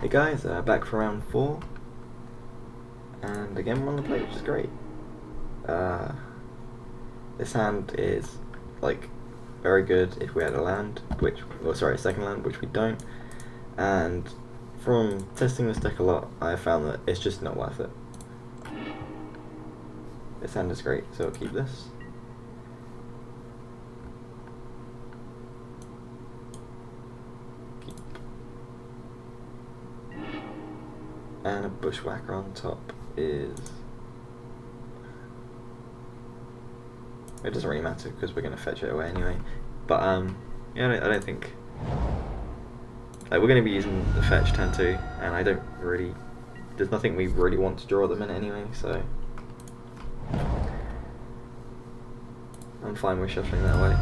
Hey guys, back for round 4, and again we're on the play, which is great. This hand is like very good if we had a land, a second land, which we don't. And from testing this deck a lot, I have found that it's just not worth it. This hand is great, so I'll keep this. And a Bushwhacker on top is... it doesn't really matter because we're going to fetch it away anyway. But yeah, I don't think... like, we're going to be using the fetch turn 2, and I don't really... there's nothing we really want to draw at the minute anyway, so... I'm fine with shuffling that away.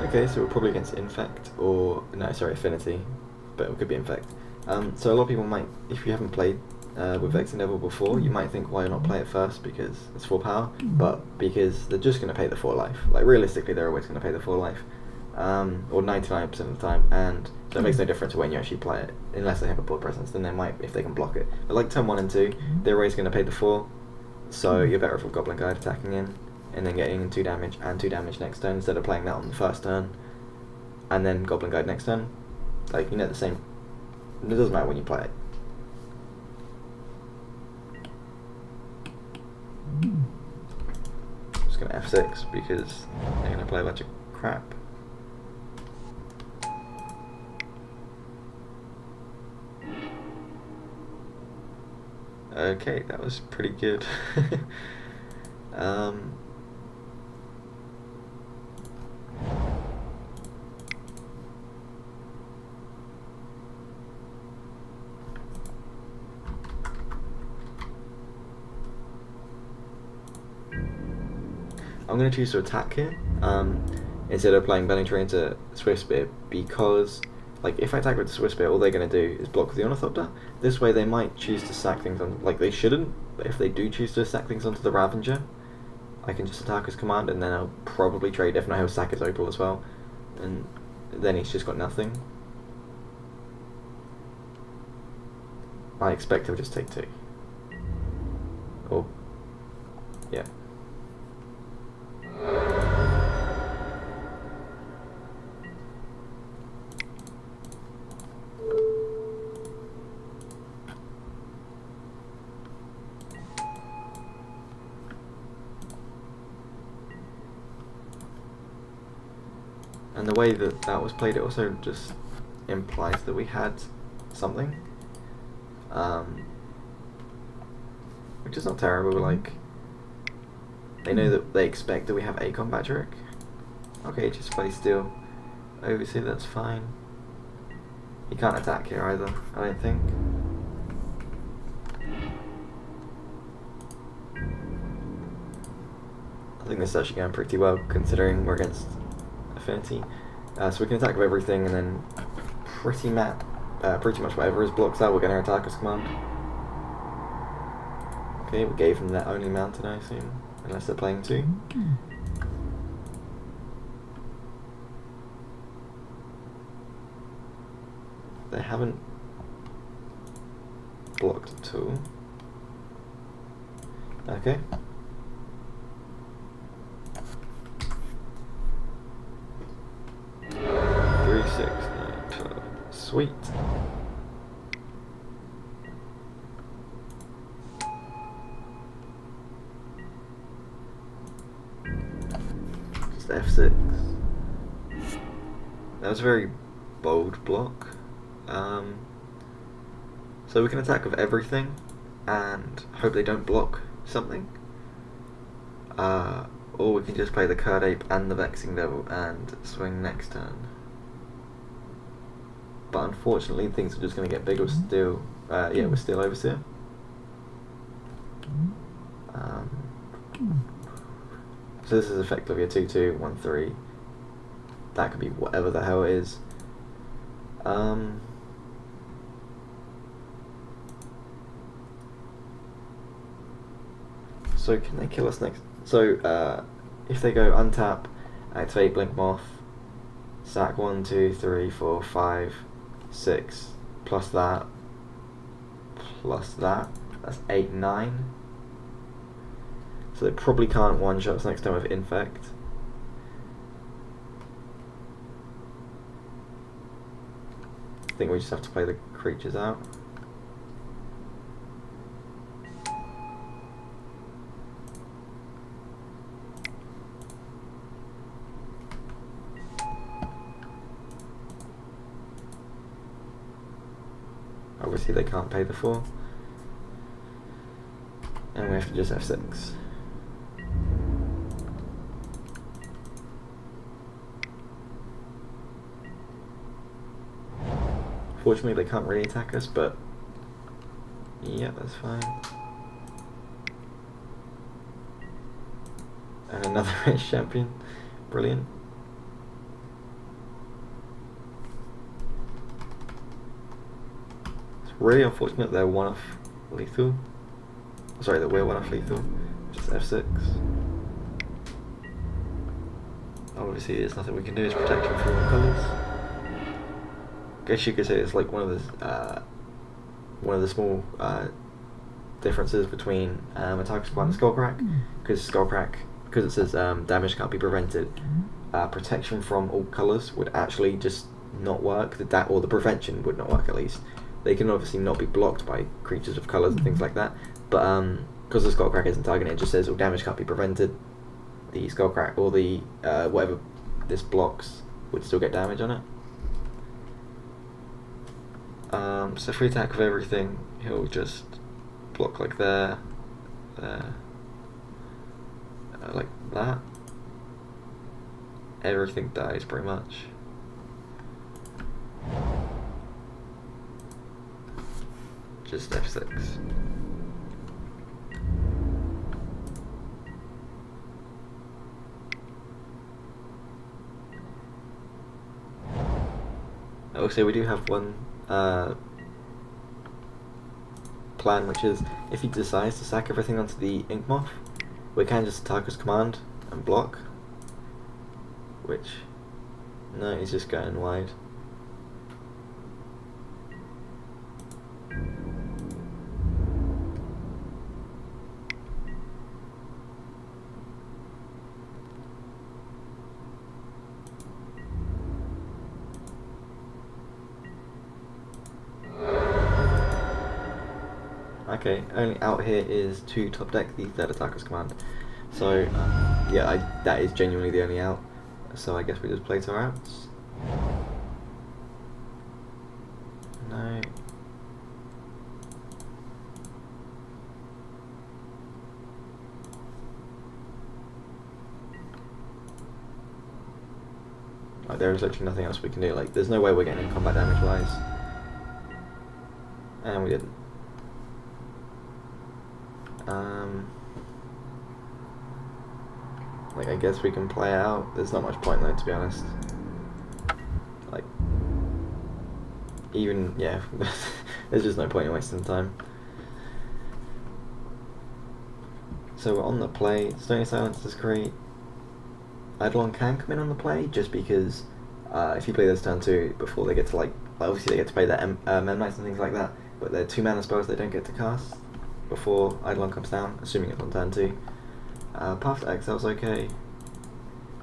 Okay, so we're probably against Infect, or, no, sorry, Affinity, but it could be Infect. So a lot of people might, if you haven't played with Vexing Devil before, you might think, why not play it first, because it's 4 power, but because they're just going to pay the 4 life. Like, realistically, they're always going to pay the 4 life, or 99% of the time, and so it makes no difference when you actually play it, unless they have a board presence, then they might, if they can block it. But like turn 1 and 2, they're always going to pay the 4, so you're better off with Goblin Guide attacking in, and then getting 2 damage and 2 damage next turn instead of playing that on the first turn and then Goblin Guide next turn. Like, you know, the same. It doesn't matter when you play it. Just gonna F6 because they're gonna play a bunch of crap. Okay, that was pretty good. I'm going to choose to attack here instead of playing Burning-Tree into Swiftspear, because like if I attack with the Swiftspear, all they're going to do is block the Ornithopter. This way they might choose to sack things on, like they shouldn't, but if they do choose to sack things onto the Ravager, I can just attack his command, and then I'll probably trade. If not, he'll sack his Opal as well, and then he's just got nothing. I expect he'll just take 2. Oh, yeah. And the way that that was played, it also just implies that we had something, which is not terrible. Like, they know that they expect that we have a combat trick. Okay, just play Steel Overseer, that's fine. He can't attack here either, I don't think. I think this is actually going pretty well considering we're against Affinity. So we can attack with everything, and then pretty much whatever his blocks are, we're going to attack his command. Okay, we gave him that only mountain, I assume, unless they're playing 2. They haven't blocked at all. Okay. Sweet. Just F6. That was a very bold block. So we can attack with everything and hope they don't block something. Or we can just play the Kird Ape and the Vexing Devil and swing next turn. But unfortunately, things are just going to get bigger with Steel. Yeah, with Steel Overseer. So this is effectively a 2-2, 1-3. That could be whatever the hell it is. So can they kill us next? So if they go untap, activate Blink Moth, sack 1, 2, 3, 4, 5, 6, plus that, that's 8, 9. So they probably can't one-shot us next time with Infect. I think we just have to play the creatures out. Obviously they can't pay the 4. And we have to just F6. Fortunately they can't really attack us, but yeah, that's fine. And another race champion. Brilliant. It's really unfortunate they're 1 off lethal. Sorry, that we're 1 off lethal. Just F6. Obviously there's nothing we can do, it's protection from all colours. I guess you could say it's like one of the small differences between Attackers Command and Skullcrack, because it says damage can't be prevented. Protection from all colours would actually just not work. Or the prevention would not work at least. They can obviously not be blocked by creatures of colours and things like that, but because the Skullcrack isn't targeted, it just says all damage can't be prevented. The Skullcrack or the whatever this blocks would still get damage on it. So if we attack with everything, he'll just block like there, like that. Everything dies pretty much. Just F6. Also, we do have one plan, which is if he decides to sack everything onto the Ink Moth, we can just attack his command and block. Which, no, he's just going wide. Okay, only out here is to top deck the third attacker's command. So, yeah, that is genuinely the only out. So I guess we just play to our outs. No. Like, there is literally nothing else we can do. Like, there's no way we're getting in combat damage wise. And we didn't. Like, I guess we can play out. There's not much point though, to be honest. Like, even, yeah, there's just no point in wasting time. So we're on the play. Stony Silence is great. Eidolon can come in on the play, just because if you play this turn 2 before they get to, like, obviously they get to play their Memnites and things like that, but they're 2 mana spells they don't get to cast before Eidolon comes down, assuming it's on turn 2. Path to Exile's okay,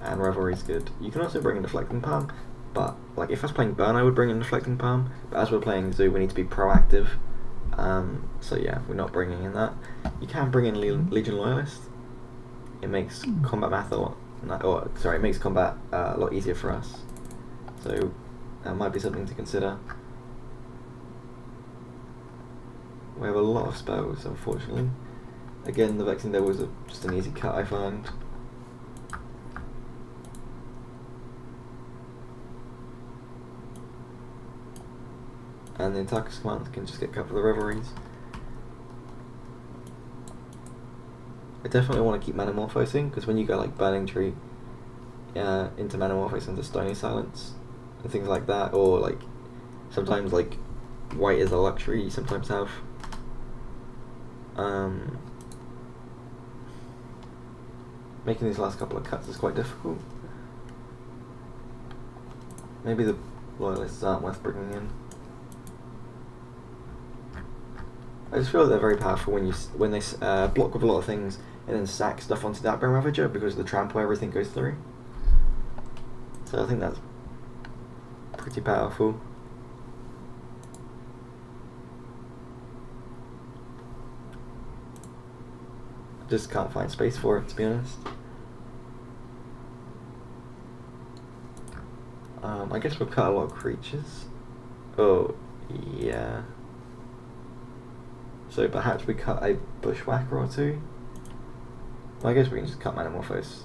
and Revelry's good. You can also bring in Deflecting Palm, but like if I was playing Burn I would bring in Deflecting Palm, but as we're playing Zoo we need to be proactive, so yeah, we're not bringing in that. You can bring in Legion Loyalist. It makes combat math it makes combat a lot easier for us, so that might be something to consider. We have a lot of spells, unfortunately. Again, the Vexing Devil is just an easy cut, I find. And the attacker's command can just get cut for the Revelries. I definitely want to keep Manamorphosing, because when you go like Burning-Tree into Manamorphose into Stony Silence and things like that, or like sometimes like White is a luxury you sometimes have. making these last couple of cuts is quite difficult. Maybe the loyalists aren't worth bringing in. I just feel that they're very powerful when they block with a lot of things and then sack stuff onto that Bone Ravager because of the trample everything goes through. So I think that's pretty powerful. Just can't find space for it, to be honest. I guess we'll cut a lot of creatures. Oh, yeah. So perhaps we cut a Bushwhacker or two. Well, I guess we can just cut Manamorphose.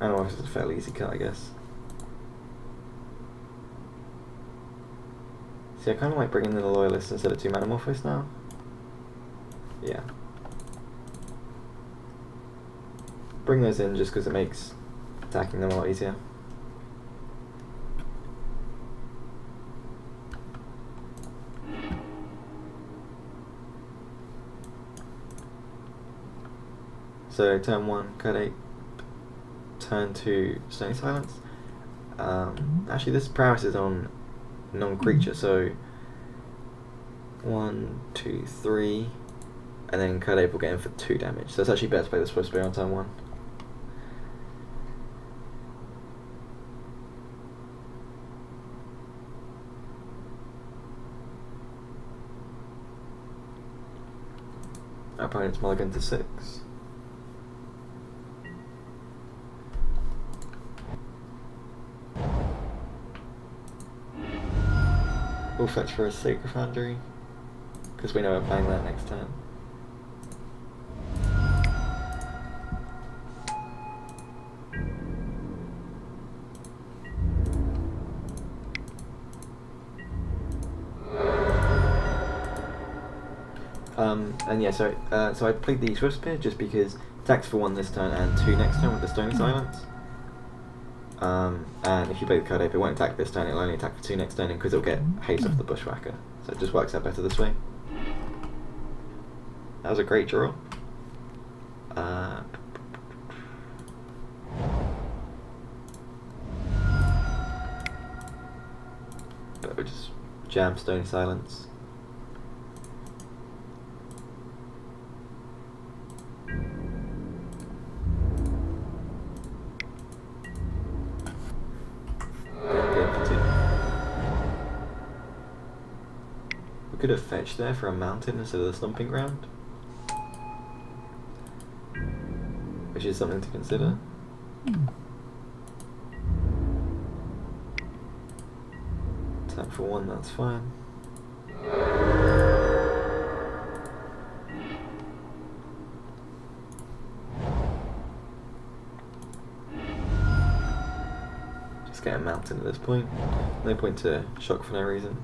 Manamorphose is a fairly easy cut, I guess. See, I kind of like bringing in the Loyalists instead of 2 Manamorphose now. Yeah. Bring those in just because it makes attacking them a lot easier. So turn 1, Kird Ape. Turn 2, Stony Silence. Actually, this prowess is on non-creature, so 1, 2, 3, and then Kird Ape will get in for 2 damage. So it's actually better to play the Swiftspear on turn 1. Our opponent's mulligan to 6. We'll fetch for a Sacred Foundry, because we know we're playing that next turn. And yeah, so I played the Swiftspear just because attacks for 1 this turn and 2 next turn with the Stony Silence. And if you play the Kird Ape, it won't attack this turn, it'll only attack for 2 next turn, because it'll get haste off the Bushwhacker. So it just works out better this way. That was a great draw. But we'll just jam Stony Silence. We could have fetched there for a mountain instead of the Stomping Ground, which is something to consider. Tap for 1, that's fine. Just get a mountain at this point. No point to shock for no reason.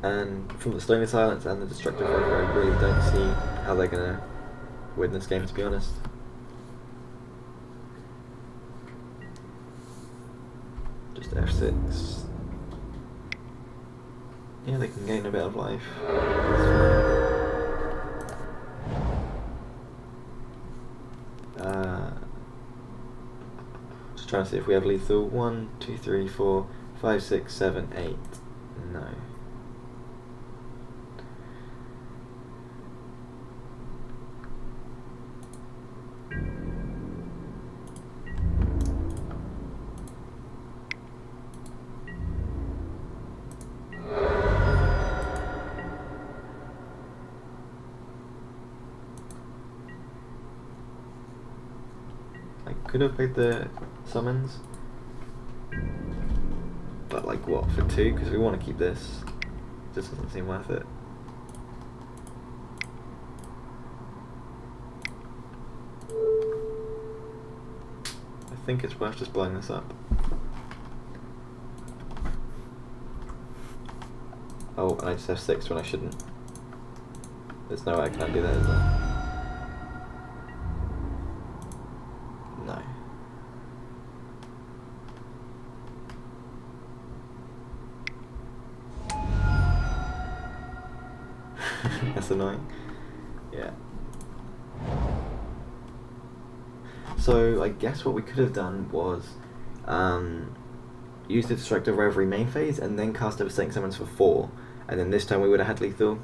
And from the Stony Silence and the Destructive Rover, I really don't see how they're going to win this game, to be honest. Just F6. Yeah, they can gain a bit of life. Just trying to see if we have lethal. 1, 2, 3, 4, 5, 6, 7, 8. No. Could have played the summons, but like what, for 2? Because we want to keep this. Just doesn't seem worth it. I think it's worth just blowing this up. Oh, and I just have 6 when I shouldn't. There's no way I can do that, is there? That's annoying. Yeah. So I guess what we could have done was use the Destructive Reverie main phase and then cast Devastating Summons for 4, and then this time we would have had lethal.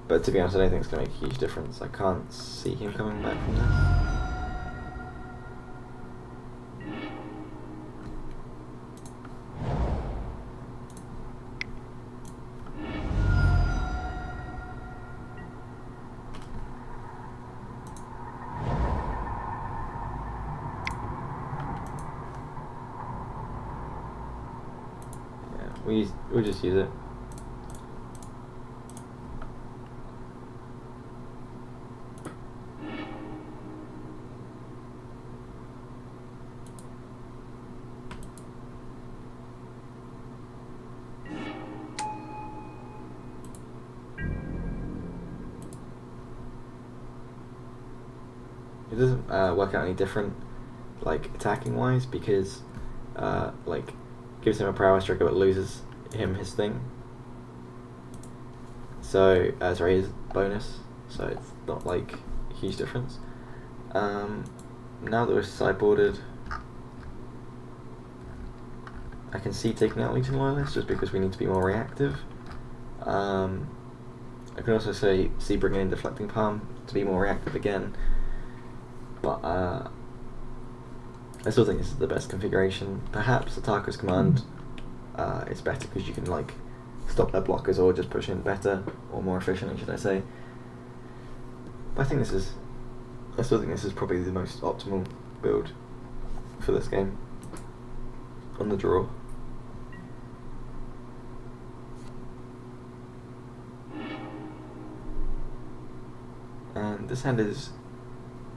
But to be honest, I don't think it's going to make a huge difference. I can't see him coming back from this. We'll just use it. It doesn't work out any different, like attacking wise, because like gives him a prowess trigger but loses him his thing. So sorry, his bonus. So it's not like a huge difference. Now that we're sideboarded, I can see taking out Legion Loyalists just because we need to be more reactive. I can also see bringing in Deflecting Palm to be more reactive again. But I still think this is the best configuration. Perhaps Ataker's Command is better because you can like stop their blockers or just push in better or more efficiently, should I say. But I still think this is probably the most optimal build for this game on the draw. And this hand is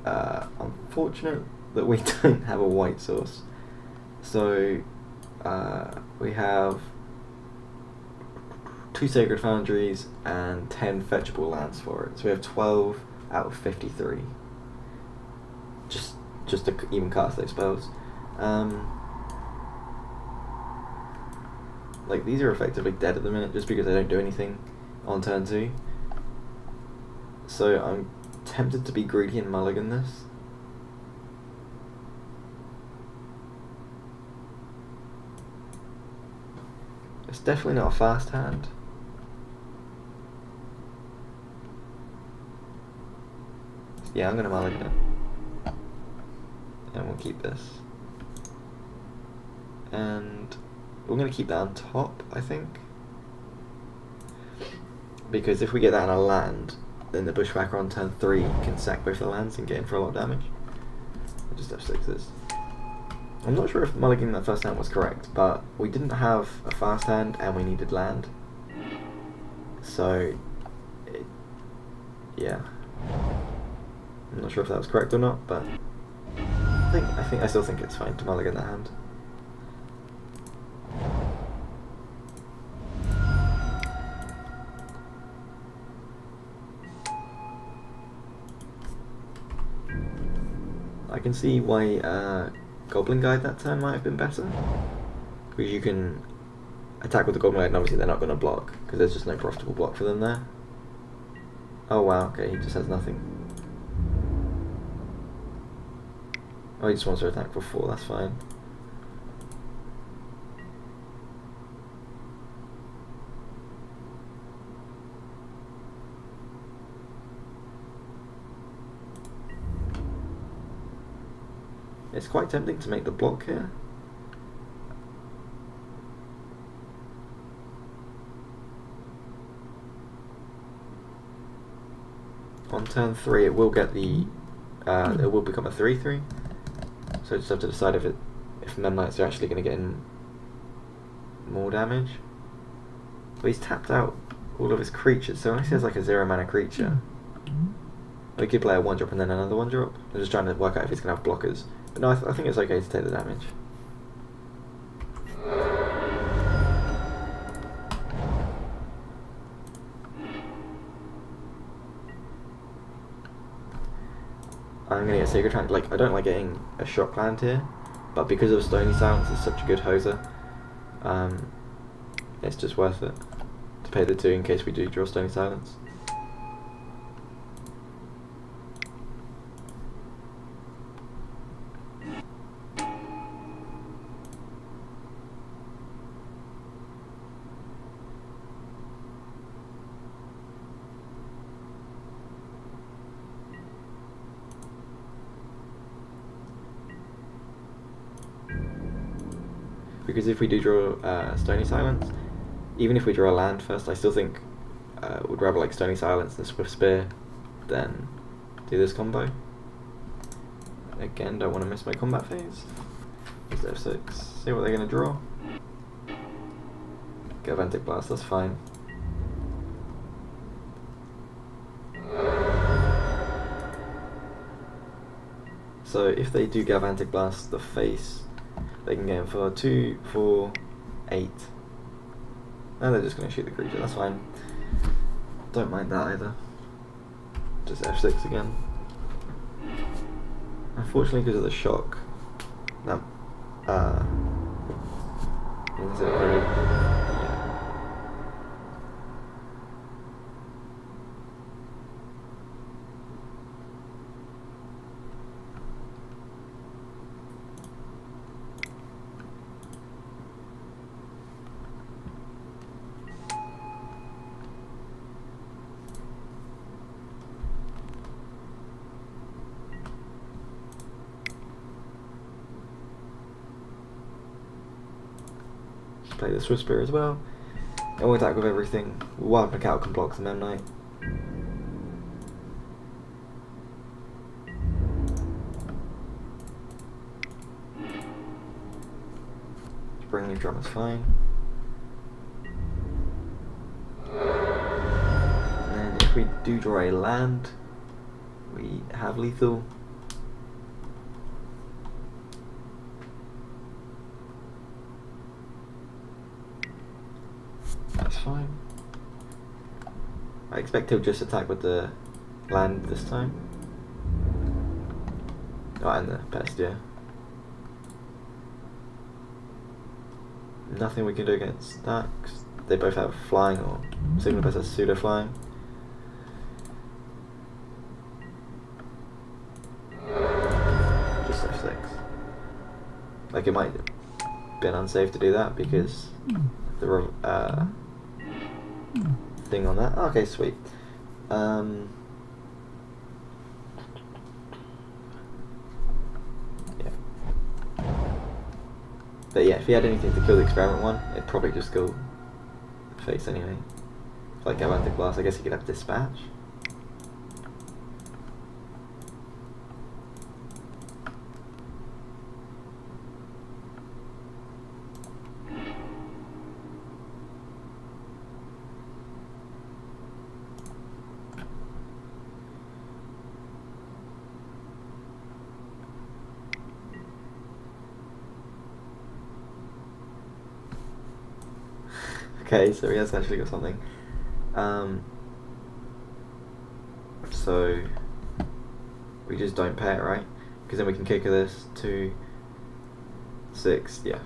unfortunate that we don't have a white source. So we have 2 Sacred Foundries and 10 fetchable lands for it. So we have 12 out of 53. Just to even cast those spells. Like these are effectively dead at the minute just because they don't do anything on turn 2. So I'm tempted to be greedy and mulligan this. It's definitely not a fast hand. Yeah, I'm going to mulligan it. And we'll keep this. And we're going to keep that on top, I think. Because if we get that on a land, then the Bushwhacker on turn 3 can sack both the lands and get in for a lot of damage. I'll just F6 this. I'm not sure if mulliganing that first hand was correct, but we didn't have a fast hand and we needed land. So, yeah. I'm not sure if that was correct or not, but I still think it's fine to mulligan that hand. I can see why Goblin Guide that turn might have been better, because you can attack with the Goblin Guide and obviously they're not going to block because there's just no profitable block for them there. Oh wow, okay, he just has nothing. Oh, he just wants to attack for 4, that's fine. It's quite tempting to make the block here. On turn 3 it will get the it will become a 3/3. So I just have to decide if Mem Knights are actually going to get in more damage. But he's tapped out all of his creatures, so unless he has like a 0 mana creature, we could play a 1-drop and then another 1-drop. I'm just trying to work out if he's going to have blockers. But no, I think it's okay to take the damage. I'm going to get Sacred Foundry. Like, I don't like getting a shock land here, but because of Stony Silence is such a good hoser, it's just worth it to pay the 2 in case we do draw Stony Silence. Because if we do draw Stony Silence, even if we draw a land first, I still think would rather like Stony Silence than Swiftspear than do this combo. Again, don't want to miss my combat phase. Just F6, see what they're going to draw. Galvanic Blast, that's fine. So if they do Galvanic Blast the face, they can get in for 2, 4, 8. And they're just going to shoot the creature, that's fine. Don't mind that either. Just F6 again. Unfortunately, because of the shock, that is it very, yeah. Play the Swiftspear as well, and we'll attack with everything. Wild Nacatl can block the Mem Knight. Bringing drum is fine. And then if we do draw a land, we have lethal. That's fine. I expect he'll just attack with the land this time. Oh, and the pest, yeah. Nothing we can do against that, 'cause they both have flying, or Signal Pest has pseudo flying. Just F6. Like, it might have been unsafe to do that because the thing on that. Okay, sweet. Yeah. But yeah, if he had anything to kill the experiment one, it'd probably just go face anyway. Like Galvanic Blast, I guess he could have Dispatch. Okay, so he has actually got something. So we just don't pay it, right? Because then we can kick this to 6, yeah.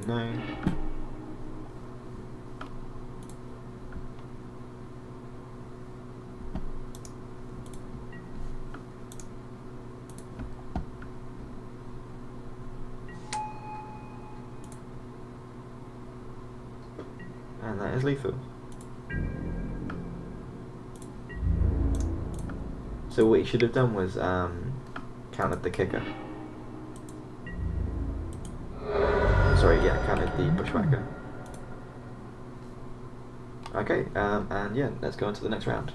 No. And that is lethal. So what he should have done was countered the kicker. Sorry, yeah, countered the Bushwhacker. Okay, and yeah, let's go on to the next round.